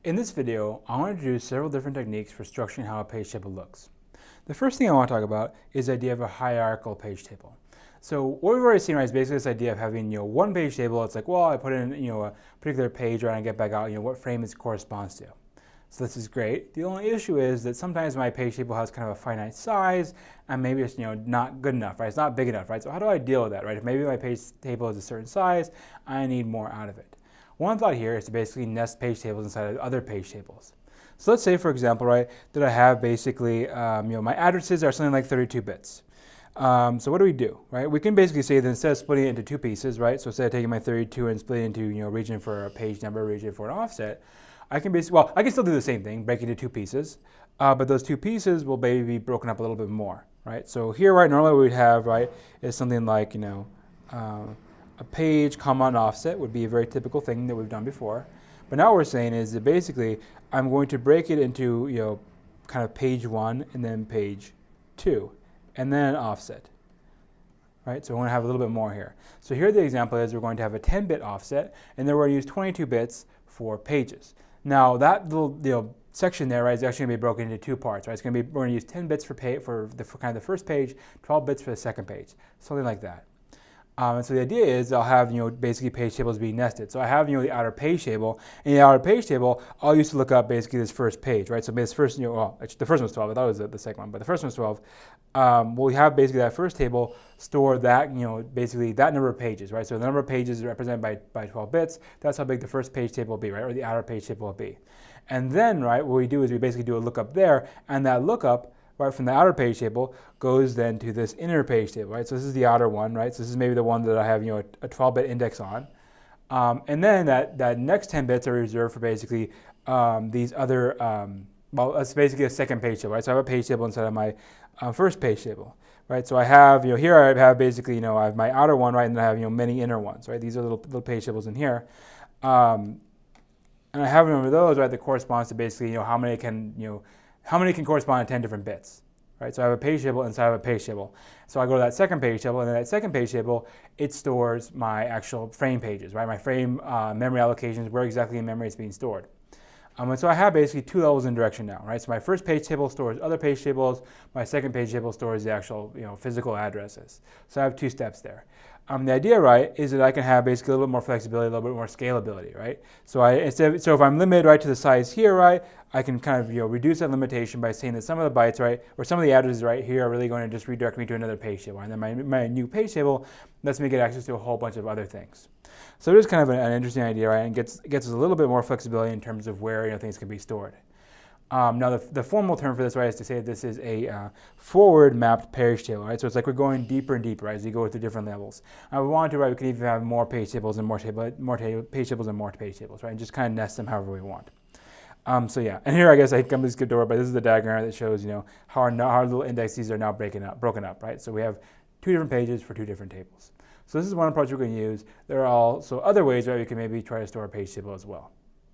In this video, I want to introduce several different techniques for structuring how a page table looks. The first thing I want to talk about is the idea of a hierarchical page table. So what we've already seen, right, is basically this idea of having, one page table. It's like, well, I put in, a particular page, right, and I get back out, what frame it corresponds to. So this is great. The only issue is that sometimes my page table has kind of a finite size, and maybe it's, not good enough, right? It's not big enough, right? So how do I deal with that, right? If maybe my page table is a certain size, I need more out of it. One thought here is to basically nest page tables inside of other page tables. So let's say, for example, right, that I have basically, my addresses are something like 32 bits. So what do? Right? We can basically say that instead of splitting it into two pieces, right? So instead of taking my 32 and splitting it into, region for a page number, region for an offset, I can basically, well, I can still do the same thing, break it into two pieces, but those two pieces will maybe be broken up a little bit more, right? So here, right, normally what we'd have, right, is something like, a page, comma, and offset would be a very typical thing that we've done before. But now what we're saying is that basically I'm going to break it into, kind of page 1 and then page 2 and then an offset. Right? So we're going to have a little bit more here. So here the example is we're going to have a 10-bit offset, and then we're going to use 22 bits for pages. Now that little section there, right, is actually going to be broken into two parts. Right? It's going to be, we're going to use 10 bits for kind of the first page, 12 bits for the second page, something like that. And so the idea is I'll have, basically page tables being nested. So I have, the outer page table. In the outer page table, I'll use to look up basically this first page, right? So this first, well, actually the first one was 12. I thought it was the second one, but the first one was 12. We have basically that first table store that, basically that number of pages, right? So the number of pages is represented by 12 bits. That's how big the first page table will be, right? Or the outer page table will be. And then, right, what we do is we basically do a lookup there, and that lookup, right, from the outer page table goes then to this inner page table, right? So this is the outer one, right? So this is maybe the one that I have, a 12-bit index on. And then that next 10 bits are reserved for basically these other, well, that's basically a second page table, right? So I have a page table inside of my first page table, right? So I have, here I have basically, I have my outer one, right? And then I have, many inner ones, right? These are little page tables in here. And I have one of those, right, that corresponds to basically, how many can correspond to 10 different bits, right? So I have a page table inside of a page table. So I go to that second page table, and then that second page table, it stores my actual frame pages, right? My frame memory allocations, where exactly in memory it's being stored. And so I have basically two levels in direction now, right? So my first page table stores other page tables. My second page table stores the actual, physical addresses. So I have two steps there. The idea, right, is that I can have basically a little bit more flexibility, a little bit more scalability, right? So if I'm limited, right, to the size here, right, I can kind of, reduce that limitation by saying that some of the bytes, right, or some of the addresses right here are really going to just redirect me to another page table. And then my new page table lets me get access to a whole bunch of other things. So it is kind of an interesting idea, right, and gets us a little bit more flexibility in terms of where, things can be stored. Now the formal term for this, right, is to say that this is a forward mapped page table, right? So it's like we're going deeper and deeper, right, as you go through different levels. And we want to, right, we can even have more page tables and more page tables and more page tables, right, and just kind of nest them however we want. So yeah, and here I guess I come to skip over, but this is the diagram that shows, how our little indexes are now broken up, right? So we have two different pages for two different tables. So this is one approach we're going to use. There are also other ways, right, we can maybe try to store a page table as well.